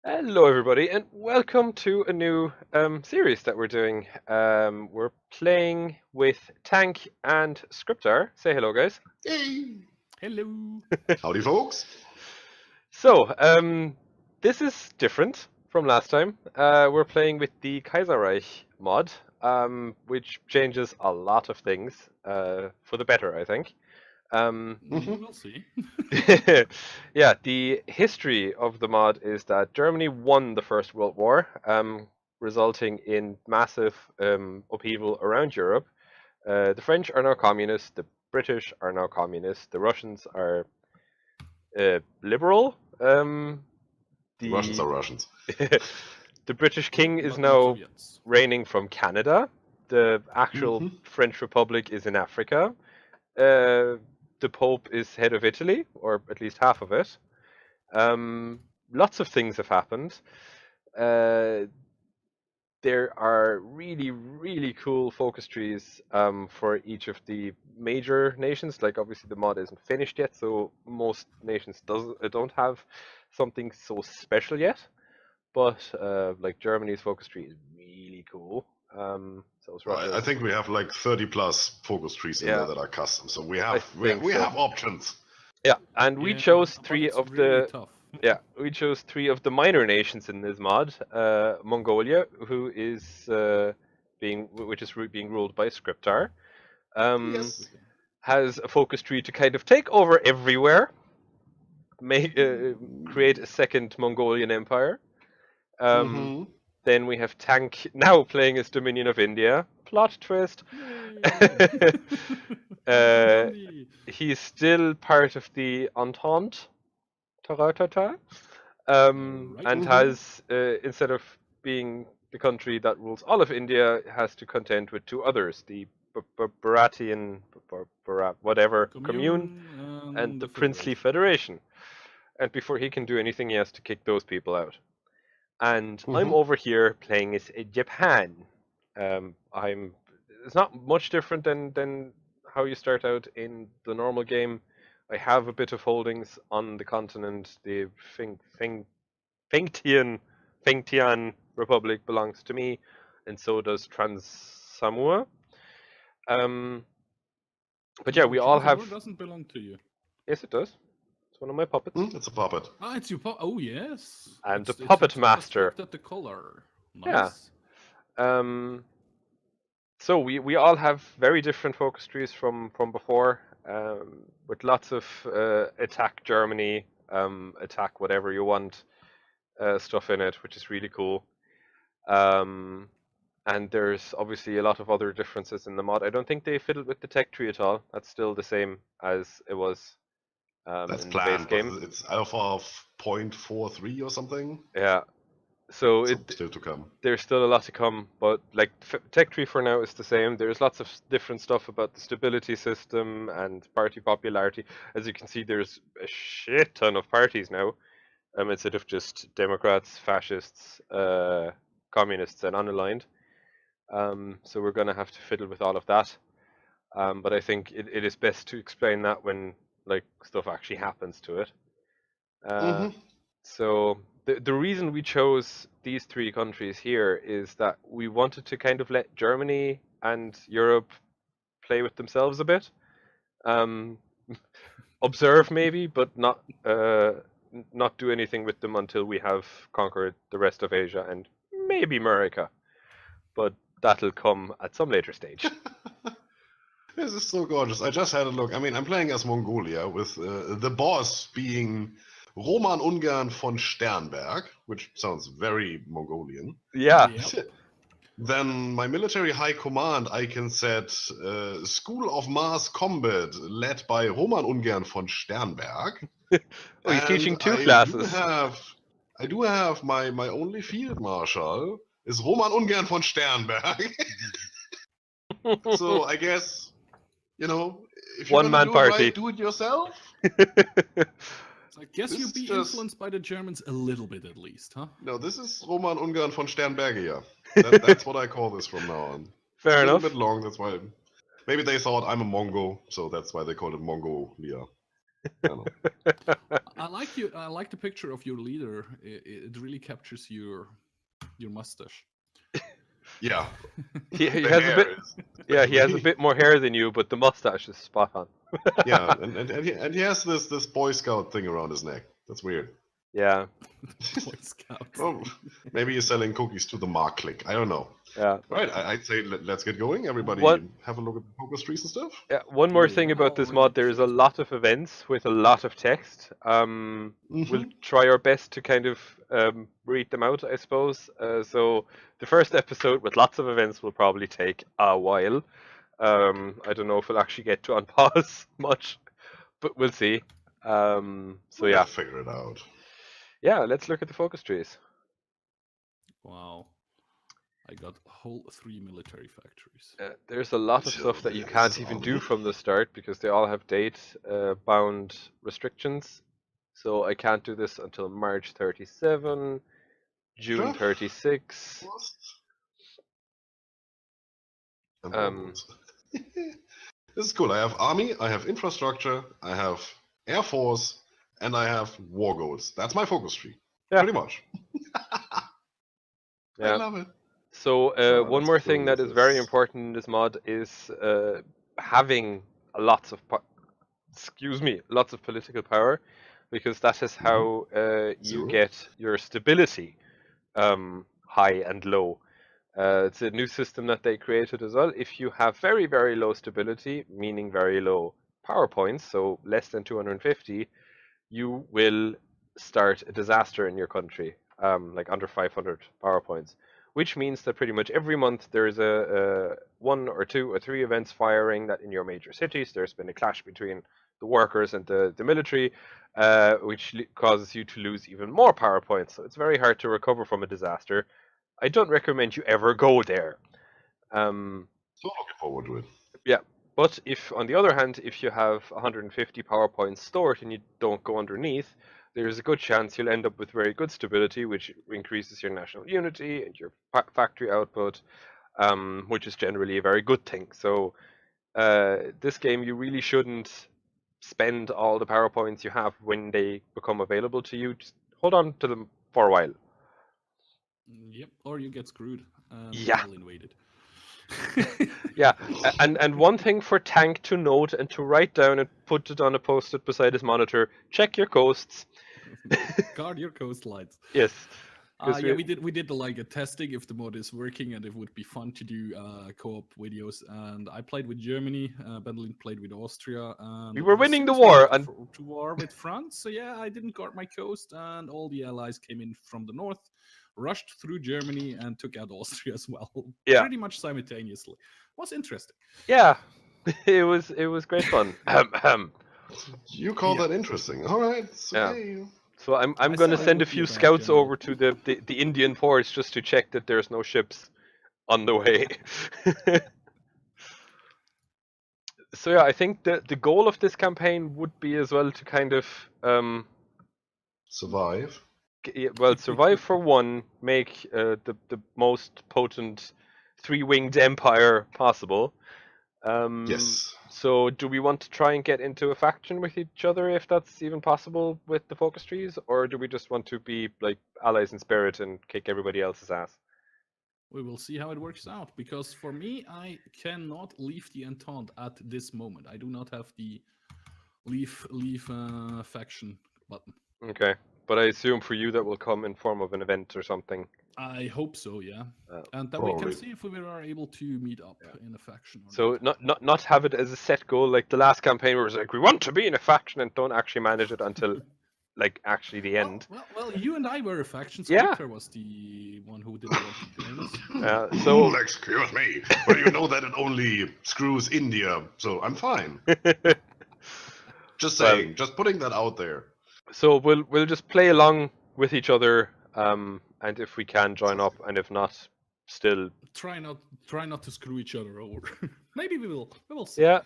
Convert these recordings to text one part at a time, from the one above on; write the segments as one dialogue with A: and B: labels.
A: Hello, everybody, and welcome to a new series that we're doing. We're playing with Tank and Scryptar. Say hello, guys.
B: Hey,
C: Hello.
B: howdy, folks.
A: So, this is different from last time. We're playing with the Kaiserreich mod, which changes a lot of things for the better, I think.
C: We'll see.
A: Yeah, the history of the mod is that Germany won the First World War, resulting in massive upheaval around Europe. The French are now communist, the British are now communist, the Russians are liberal.
B: Russians
A: The
B: are Russians.
A: the British king is
C: But not
A: now
C: Soviets.
A: reigning from Canada. The actual
B: hmm
A: French Republic is in Africa. Uh, the Pope is head of Italy, or at least half of it. Lots of things have happened. Uh, there are really, really cool focus trees for each of the major nations. Like, obviously, the mod isn't finished yet, so most nations don't have something so special yet. But like Germany's focus tree is really cool. So is
B: I
A: Russia's.
B: think we have like 30 plus focus trees in there
A: Yeah,
B: that are custom, so
A: I think
B: we
A: so.
B: have options.
A: Yeah, and we
C: Yeah,
A: chose
C: but
A: three
C: it's
A: of
C: really
A: the
C: tough.
A: minor nations in this mod. Mongolia, who is being ruled by Scryptar, um,
B: Yes.
A: has a focus tree to kind of take over everywhere, make create a second Mongolian empire. Um,
B: Mm-hmm.
A: then we have Tank now playing as Dominion of India. Plot twist.
C: Yay!
A: uh,
C: Gandhi.
A: he's still part of the Entente, ta and
C: Right.
B: Mm-hmm.
A: has instead of being the country that rules all of India, has to contend with two others: the Bharatian, whatever commune,
C: Commune
A: and
C: and
A: the
C: the
A: Princely
C: Federation.
A: Federation. And before he can do anything, he has to kick those people out. And I'm
B: Mm-hmm.
A: over here playing as Japan. I'm. It's not much different than how you start out in the normal game. I have a bit of holdings on the continent. The Fengtian Fengtian Republic belongs to me, and so does Trans Samoa. Um, but yeah,
C: No,
A: we all have.
C: Transamur doesn't belong to you.
A: Yes, it does. It's one of my puppets.
B: It's a puppet.
C: Ah, it's your Oh yes.
A: I'm the
C: It's
A: puppet
C: I just
A: master.
C: looked at the color.
A: Yeah.
C: Nice.
A: Um, so we all have very different focus trees from before, with lots of attack Germany, attack whatever you want stuff in it, which is really cool. Um, and there's obviously a lot of other differences in the mod. I don't think they fiddled with the tech tree at all. That's still the same as it was
B: That's
A: in the base
B: planned, but
A: game.
B: it's alpha of 0.43 or something.
A: Yeah. So
B: So still to come.
A: there's still a lot to come, but like tech tree for now is the same. There's lots of different stuff about the stability system and party popularity. As you can see, there's a shit ton of parties now, instead of just Democrats, fascists, communists, and unaligned. So we're going to have to fiddle with all of that. But I think it is best to explain that when like stuff actually happens to it. Uh,
B: Mm-hmm.
A: so the reason we chose these three countries here is that we wanted to kind of let Germany and Europe play with themselves a bit. Um, observe maybe, but not do anything with them until we have conquered the rest of Asia and maybe America. But that'll come at some later stage.
B: This is so gorgeous. I just had a look. I mean, I'm playing as Mongolia with the boss being Roman Ungarn von Sternberg, which sounds very Mongolian.
A: Yeah,
C: Yep.
B: Then my military high command, I can set School of Mars Combat, led by Roman Ungern von Sternberg,
A: oh, he's
B: and
A: teaching two classes.
B: I do have my only field marshal is Roman Ungern von Sternberg. So I guess if you're
A: One
B: gonna
A: man
B: do it
A: party.
B: right, do it yourself.
C: So I guess
B: This
C: you'll
B: is
C: be
B: just
C: influenced by the Germans a little bit at least, huh?
B: no. This is Roman Ungern von Sternbergia. That's what I call this from now on. It's a
A: Fair
B: little bit
A: enough.
B: long. That's why maybe they thought I'm a Mongo, so that's why they called it Mongolia. I don't know.
C: I like you. I like the picture of your leader. It really captures your mustache.
B: Yeah,
A: He
B: the
A: has a bit.
B: hair is.
A: Yeah, he has a bit more hair than you, but the mustache is spot on.
B: Yeah, and he has this Boy Scout thing around his neck. That's weird.
A: Yeah,
C: Boy Scout.
B: Oh, maybe he's selling cookies to the Mark clique. I don't know.
A: yeah.
B: Right, I'd say let's get going. Everybody
A: What?
B: have a look at the focus trees and stuff.
A: Yeah, one more thing
C: Yeah,
A: about this
C: already
A: mod, there's a
C: cute.
A: lot of events with a lot of text. We'll try our best to kind of read them out, I suppose. So the first episode with lots of events will probably take a while. I don't know if we'll actually get to unpause much, but we'll see. So
B: We'll
A: yeah,
B: figure it out.
A: yeah. Let's look at the focus trees.
C: Wow. I got a whole 3 military factories.
A: There's a lot of
B: So
A: stuff that you
B: this
A: can't
B: is
A: even
B: all
A: do
B: me.
A: from the start because they all have date bound restrictions. So I can't do this until March 37, June
B: Sure.
A: 36.
B: And
A: Um,
B: warlords. This is cool. I have army, I have infrastructure, I have air force, and I have war goals. That's my focus tree.
A: yeah,
B: Pretty much. I
A: yeah.
B: love it.
A: So one
B: Let's
A: more
B: go
A: thing that
B: with
A: is very
B: this.
A: important in this mod is having lots of lots of political power, because that is how you
B: 0.
A: get your stability high and low. It's a new system that they created as well. If you have very, very low stability, meaning very low power points, so less than 250, you will start a disaster in your country, like under 500 power points, which means that pretty much every month there's a one or two or three events firing that in your major cities. There's been a clash between the workers and the military, which causes you to lose even more power points. So it's very hard to recover from a disaster. I don't recommend you ever go there. Um,
B: So looking forward to it.
A: yeah, but if, on the other hand, if you have 150 power points stored and you don't go underneath, there's a good chance you'll end up with very good stability, which increases your national unity and your factory output, which is generally a very good thing. So this game, you really shouldn't spend all the power points you have when they become available to you. Just hold on to them for a while.
C: Yep. Or you get screwed and
A: Yeah.
C: well invaded.
A: Yeah, and one thing for Tank to note and to write down and put it on a post-it beside his monitor: check your coasts.
C: Guard your coastlines.
A: Yes, because
C: Yeah, we did like a testing if the mod is working and it would be fun to do co-op videos. And I played with Germany, Bendelin played with Austria, and
A: we were
C: as
A: winning
C: soon
A: the
C: as we
A: war,
C: went
A: and
C: to war with France, so yeah, I didn't guard my coast, and all the allies came in from the north, rushed through Germany, and took out Austria as well,
A: yeah,
C: pretty much simultaneously. Was interesting.
A: yeah, it was great fun.
B: You call
C: Yeah.
B: that interesting. All right, it's
A: Yeah.
B: okay.
A: So I'm
C: I
A: gonna
C: said I
A: send a
C: would be
A: few
C: a bad
A: scouts
C: general.
A: over to the Indian ports just to check that there's no ships on the way. So yeah, I think the goal of this campaign would be as well to kind of
B: Survive.
A: well, survive for one, make the most potent three-winged empire possible.
B: Yes.
A: So do we want to try and get into a faction with each other, if that's even possible with the focus trees, or do we just want to be like allies in spirit and kick everybody else's ass?
C: We will see how it works out, because for me, I cannot leave the Entente at this moment. I do not have the leave faction button.
A: Okay, but I assume for you that will come in form of an event or something.
C: I hope so, yeah.
A: Uh,
C: And then we can
B: Probably.
C: see if we are able to meet up
A: Yeah.
C: in a faction or
A: So
C: not.
A: not have it as a set goal like the last campaign where it was like we want to be in a faction and don't actually manage it until like actually the end.
C: Well, you and I were a faction.
A: Yeah.
C: Scryptar was the one who didn't want to join us.
A: So
B: Excuse me, but you know that it only screws India, so I'm fine. Just
A: Well,
B: saying, just putting that out there.
A: so we'll just play along with each other, and if we can join up, and if not, still.
C: Try not to screw each other over. Maybe we will. We will see.
A: Yeah,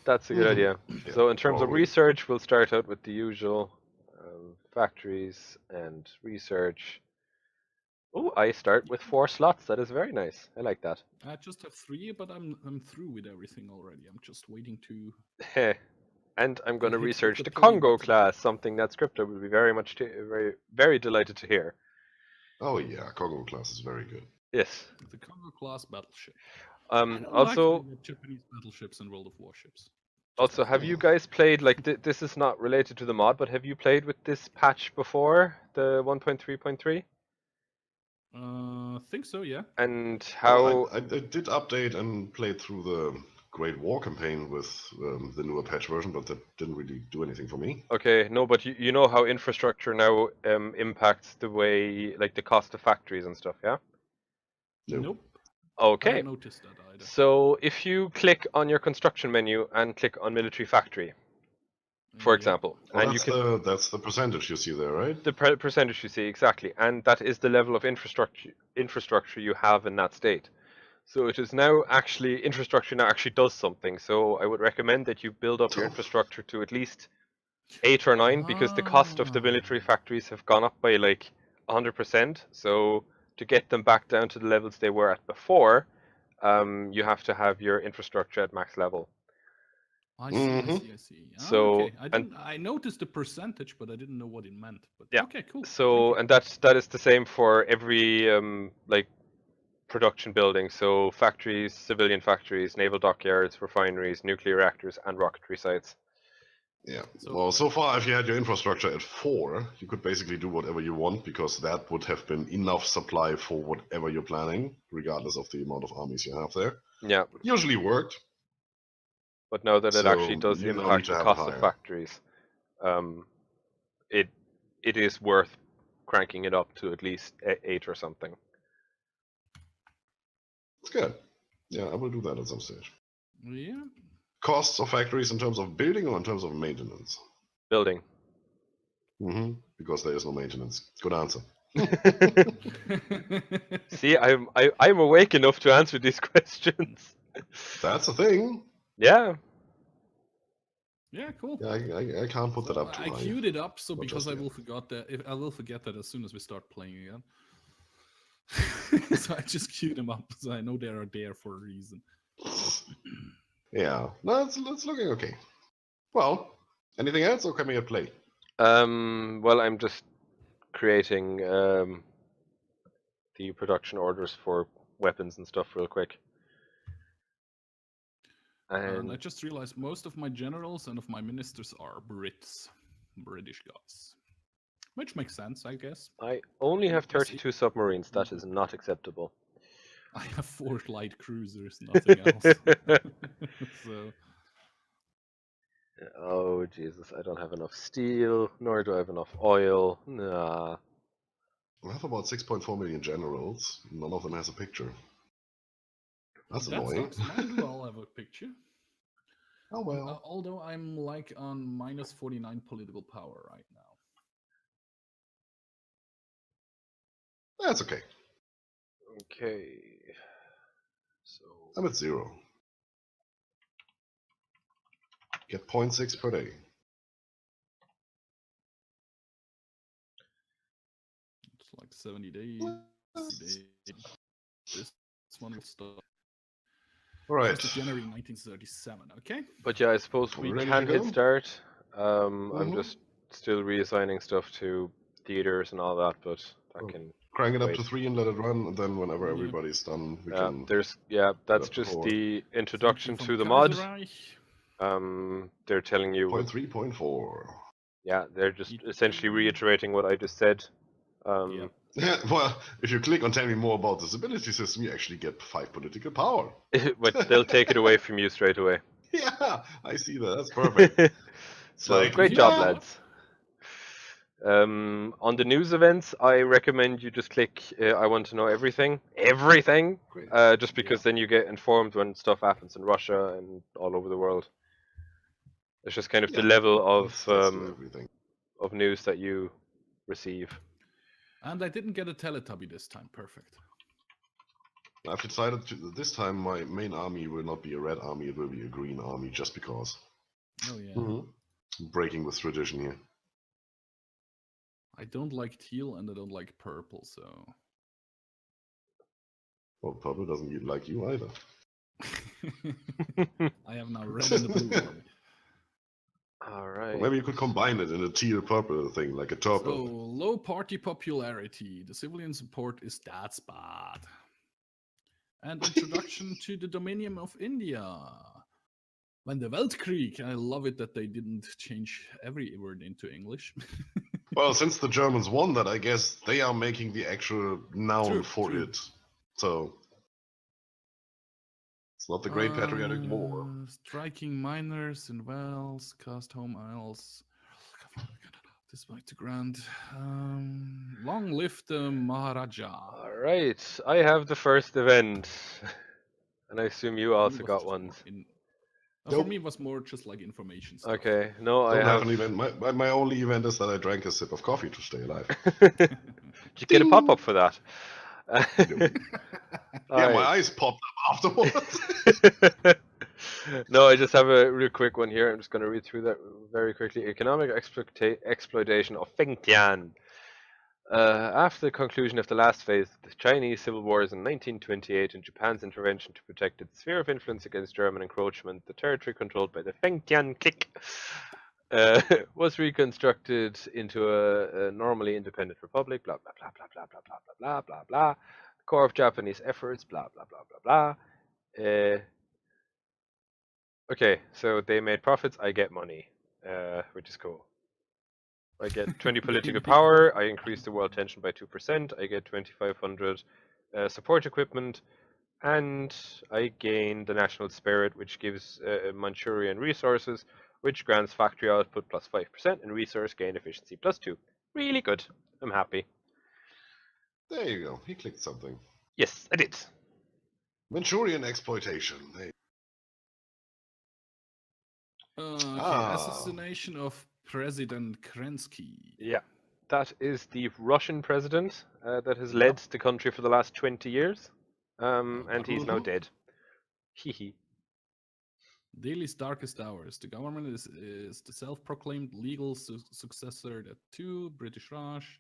A: that's a good idea.
B: Yeah,
A: So in terms of
B: probably.
A: research, we'll start out with the usual factories and research. Oh, I start with 4 slots. That is very nice. I like that.
C: I just have 3, but I'm through with everything already. I'm just waiting to.
A: Heh. And I'm going to
C: Hit with
A: research
C: the
A: the
C: play
A: Congo
C: button.
A: class, something that Scryptar will be very delighted to hear.
B: Oh yeah, Congo class is very good.
A: Yes.
C: The Congo class battleship. I don't
A: Also,
C: like the Japanese battleships in World of Warships.
A: also, have you guys played like this is not related to the mod, but have you played with this patch before the 1.3.3?
C: Think so, yeah.
A: And
B: Well,
A: how?
B: I did update and played through the Great War campaign with the newer patch version, but that didn't really do anything for me.
A: Okay, no, but you know how infrastructure now impacts the way, like the cost of factories and stuff, yeah?
B: No.
C: Nope. I
A: Okay.
C: haven't noticed that either.
A: So if you click on your construction menu and click on military factory, for
C: Yeah.
A: example,
B: Well,
A: and you can
B: that's the percentage you see there, right?
A: the percentage you see exactly, and that is the level of infrastructure you have in that state. So it is now actually infrastructure now actually does something. So I would recommend that you build up your infrastructure to at least 8 or 9 because the cost of the military factories have gone up by like 100%. So to get them back down to the levels they were at before, you have to have your infrastructure at max level.
C: I see, I see.
A: So,
C: okay. I noticed the percentage, but I didn't know what it meant. But
A: yeah.
C: okay, cool.
A: So and that is the same for every like production buildings, so factories, civilian factories, naval dockyards, refineries, nuclear reactors, and rocketry sites.
B: Yeah. Well, so far, if you had your infrastructure at 4, you could basically do whatever you want because that would have been enough supply for whatever you're planning, regardless of the amount of armies you have there.
A: Yeah.
B: Usually worked.
A: But now that it actually does
B: you now need
A: impact
B: to
A: the
B: have it
A: cost of
B: higher.
A: factories, it is worth cranking it up to at least 8 or something.
B: It's good. Yeah, I will do that at some stage.
C: Yeah.
B: Costs of factories in terms of building or in terms of maintenance?
A: Building.
B: Because there is no maintenance. Good answer.
A: See, I'm awake enough to answer these questions.
B: That's the thing.
A: Yeah.
C: Yeah, cool.
B: Yeah, I can't put that up too high.
C: I queued it up so
B: Not
C: because
B: just
C: I
B: yet.
C: will forget that as soon as we start playing again. So I just queued them up so I know they are there for a reason.
B: Yeah, no, it's looking okay. Well, anything else, or can we play?
A: Well, I'm just creating the production orders for weapons and stuff real quick.
C: And I
A: And
C: just realized most of my generals and of my ministers are British guys. Which makes sense, I guess.
A: I only have 32 submarines. That is not acceptable.
C: I have 4 light cruisers, nothing else. So.
A: Oh Jesus! I don't have enough steel, nor do I have enough oil. Nah.
B: We have about 6.4 million generals. None of them has a picture. That's annoying.
C: Sucks. Mine do all have a picture.
B: Oh well.
C: Although I'm like on minus 49 political power right now.
B: That's okay.
A: Okay. So
B: I'm at 0. Get 0.6 per day.
C: It's like 70 days. This one will start.
B: All right.
C: 1st of January 1937. Okay.
A: But yeah, I suppose we
B: Ready
A: can
B: to
A: hit
B: go?
A: start. I'm just still reassigning stuff to theaters and all that, but that can
B: Crank it up
A: wait.
B: to 3 and let it run, and then whenever everybody's done, we can.
A: That's
B: up
A: just
B: forward.
A: the introduction
C: From
A: to the mod.
C: Kaiserreich.
A: They're telling you.
B: 0.3.4.
A: Yeah, they're just essentially reiterating what I just said.
C: Yeah.
B: Yeah, well, if you click on tell me more about this ability system, you actually get 5 political power.
A: But they'll take it away from you straight away.
B: Yeah, I see that. That's perfect.
A: So
B: like,
A: great job,
B: yeah.
A: lads. On the news events, I recommend you just click I want to know everything.
B: Great.
A: Just because then you get informed when stuff happens in Russia and all over the world. It's just kind of the level
B: let's do everything.
A: of news that you receive.
C: And I didn't get a Teletubby this time. Perfect.
B: I've decided this time my main army will not be a red army, it will be a green army, just because.
C: Oh yeah.
B: Breaking with tradition here.
C: I don't like teal and I don't like purple, so.
B: Well, purple doesn't like you either.
C: I have now red and a blue army.
A: All
B: Or
A: right.
B: maybe you could combine it in a teal purple thing, like a
C: So
B: turple.
C: low party popularity. The civilian support is that's bad. And introduction to the Dominion of India. When the Weltkrieg. I love it that they didn't change every word into English.
B: Well, since the Germans won that, I guess they are making the actual noun for
C: True.
B: it. So it's not the Great Patriotic War.
C: Striking miners in Wales, cast home isles. Despite the grand. Long live the Maharaja.
A: All right. I have the first event, and I assume you
C: For me,
A: also
C: was
A: got
C: just
A: ones.
C: For
B: Nope.
C: me, it was more just like information stuff.
A: Okay. No, I
B: Don't have
A: have.
B: an event. My only event is that I drank a sip of coffee to stay alive.
A: Did you get a
B: Ding!
A: pop up for that?
B: No.
A: All
B: Yeah, my
A: right.
B: eyes popped up afterwards.
A: No, I just have a real quick one here. I'm just going to read through that very quickly. Economic exploitation of Fengtian. After the conclusion of the last phase of the Chinese Civil Wars in 1928 and Japan's intervention to protect its sphere of influence against German encroachment, the territory controlled by the Fengtian clique was reconstructed into a normally independent republic. Blah blah blah blah blah blah blah blah blah blah blah. The core of Japanese efforts. Blah blah blah blah blah. Okay, so they made profits. I get money, which is cool. I get 20 political power. I increase the world tension by 2%. I get 2,500 support equipment, and I gain the national spirit, which gives Manchurian resources, which grants factory output plus 5% and resource gain efficiency plus 2. Really good. I'm happy.
B: There you go. He clicked something.
A: Yes, I did.
B: Manchurian exploitation.
C: Assassination of President Kerensky.
A: Yeah, that is the Russian president that has
B: Yep.
A: led the country for the last 20 years, and he's now
B: Mhm.
A: dead. Hee.
C: Delhi's darkest hours. The government is the self-proclaimed legal successor to British Raj.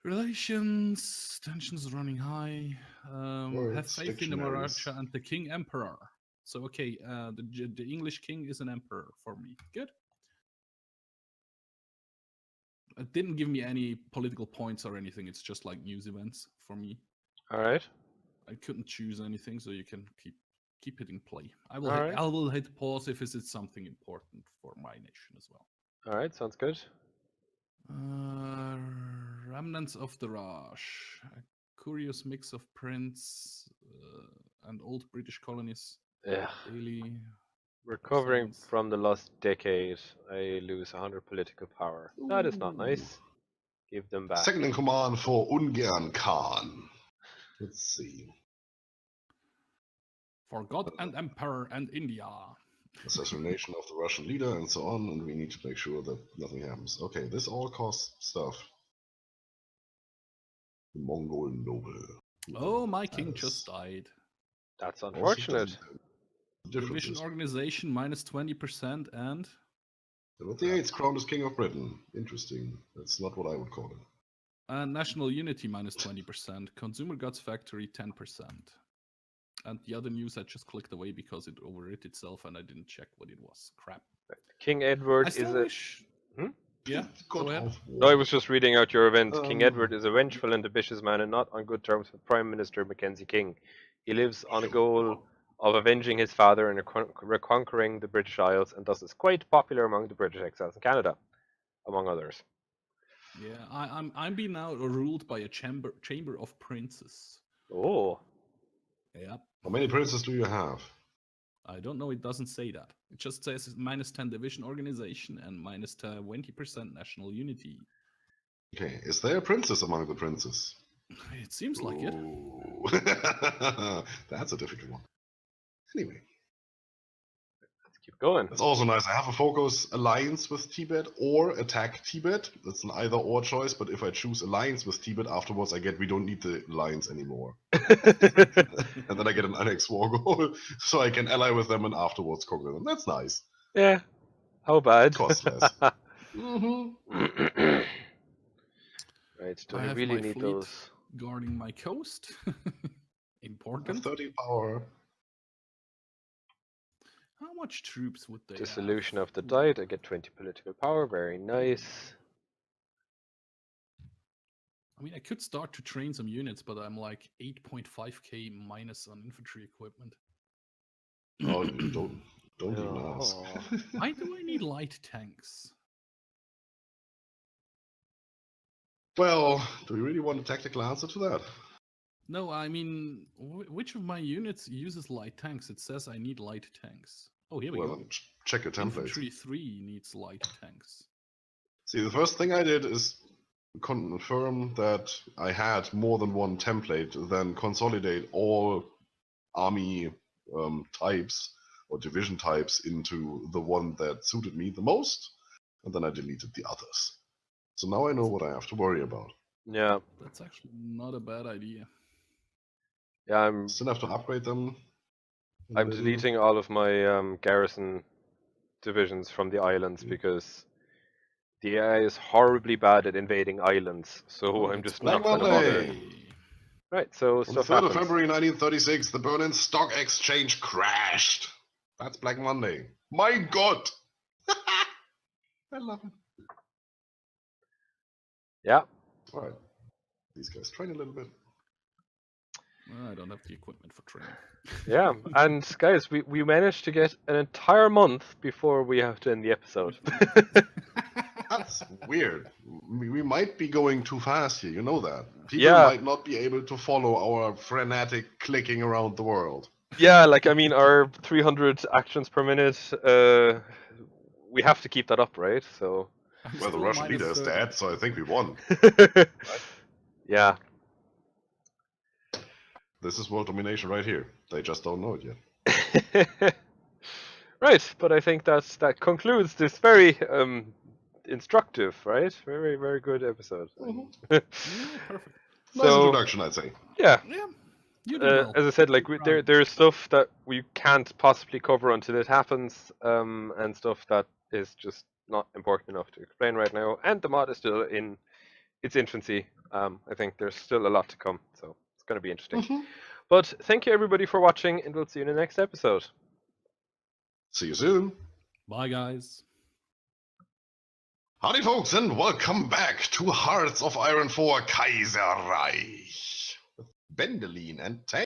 C: Relations, tensions running high. Have
B: Words,
C: faith in the
B: dictionaries.
C: Maharaja and the King Emperor. So okay, the English king is an emperor for me. Good. It didn't give me any political points or anything. It's just like news events for me.
A: All right.
C: I couldn't choose anything, so you can keep hitting play. I
A: All right.
C: will hit pause if it's something important for my nation as well.
A: All right, sounds good.
C: Remnants of the Raj. A curious mix of prince and old British colonies.
A: Yeah.
C: Daily.
A: Recovering
C: Sons.
A: from the lost decade, I lose 100 political power. That is not
B: Ooh.
A: nice. Give them back.
B: Second in command for Ungern Khan. Let's see.
C: For God and Emperor and India.
B: Assassination of the Russian leader and so on, and we need to make sure that nothing happens. Okay, this all costs stuff. The Mongol noble.
C: Oh, my king just died.
A: That's
B: Also
A: unfortunate.
C: Division organization minus 20% and.
B: But the 8th crowned as King of Britain. Interesting. That's not what I would call it.
C: National unity minus 20%. Consumer goods factory 10%. And the other news I just clicked away because it overwrit itself and I didn't check what it was. Crap.
A: King Edward
C: I still
A: is
C: wish. Yeah.
B: God
C: Go ahead.
B: of
A: No, I
B: War.
A: was just reading out your event. King Edward is a vengeful and ambitious man and not on good terms with Prime Minister Mackenzie King. He lives on a goal of avenging his father and reconquering the British Isles, and thus is quite popular among the British exiles in Canada, among others.
C: Yeah, I'm being now ruled by a chamber of princes.
A: Oh.
C: Yeah.
B: How many princes do you have?
C: I don't know. It doesn't say that. It just says minus 10 division organization and minus 20% national unity.
B: Okay, is there a princess among the princes?
C: It seems like it.
B: That's a difficult one. Anyway.
A: Let's keep going.
B: That's also nice. I have a focus alliance with Tibet or attack Tibet. That's an either or choice, but if I choose alliance with Tibet, afterwards I get we don't need the alliance anymore. And then I get an annex war goal, so I can ally with them and afterwards conquer them. That's nice.
A: Yeah. How bad?
B: Costs less. Mm-hmm.
A: Right, do
C: I
A: I
C: have
A: really
C: my
A: need
C: fleet
A: those?
C: guarding my coast. Important.
B: 30 power.
C: How much troops would they
A: Dissolution
C: have?
A: of the
C: Ooh.
A: Diet. I get 20 political power. Very nice.
C: I mean, I could start to train some units, but I'm like 8.5k minus on infantry equipment.
B: Oh, don't even ask.
A: Oh.
C: Why do I need light tanks?
B: Well, do we really want a tactical answer to that?
C: No, I mean, which of my units uses light tanks? It says I need light tanks. Oh, here we
B: Well,
C: go.
B: then check your templates.
C: Infantry 3 needs light tanks.
B: See, the first thing I did is confirm that I had more than one template, then consolidate all army types or division types into the one that suited me the most, and then I deleted the others. So now I know what I have to worry about.
A: Yeah.
C: That's actually not a bad idea.
A: Yeah, I'm
B: Still have to upgrade them.
A: deleting all of my garrison divisions from the islands because the AI is horribly bad at invading islands, so
C: Oh,
A: I'm
C: it's
A: just
B: Black
A: not going to bother.
B: Monday.
A: Right, so
B: On the
A: stuff
B: 3rd of
A: happens.
B: February 1936, the Berlin Stock Exchange crashed. That's Black Monday. My God! I love it.
A: Yeah.
B: Alright. These guys train a little bit.
C: I don't have the equipment for training.
A: Yeah, and guys, we managed to get an entire month before we have to end the episode.
B: That's weird. We might be going too fast here, you know that. People
A: Yeah.
B: might not be able to follow our frenetic clicking around the world.
A: Yeah, like I mean, our 300 actions per minute, we have to keep that up, right? So.
C: I'm
B: Well, the
C: still
B: Russian
C: minus
B: leader is
C: 30.
B: dead, so I think we won.
A: Yeah.
B: This is world domination right here. They just don't know it yet.
A: Right, but I think that concludes this very instructive, right? Very, very good episode.
C: Yeah, perfect.
B: Nice
A: So,
B: introduction, I'd say.
A: yeah.
C: Yeah, you did well.
A: As I said, like
C: Proud.
A: there's stuff that we can't possibly cover until it happens, and stuff that is just not important enough to explain right now. And the mod is still in its infancy. I think there's still a lot to come, so it's going to be interesting. But thank you everybody for watching, and we'll see you in the next episode.
B: See you soon.
C: Bye, guys.
B: Howdy, folks, and welcome back to Hearts of Iron 4 Kaiserreich. With Bendelin and Tank.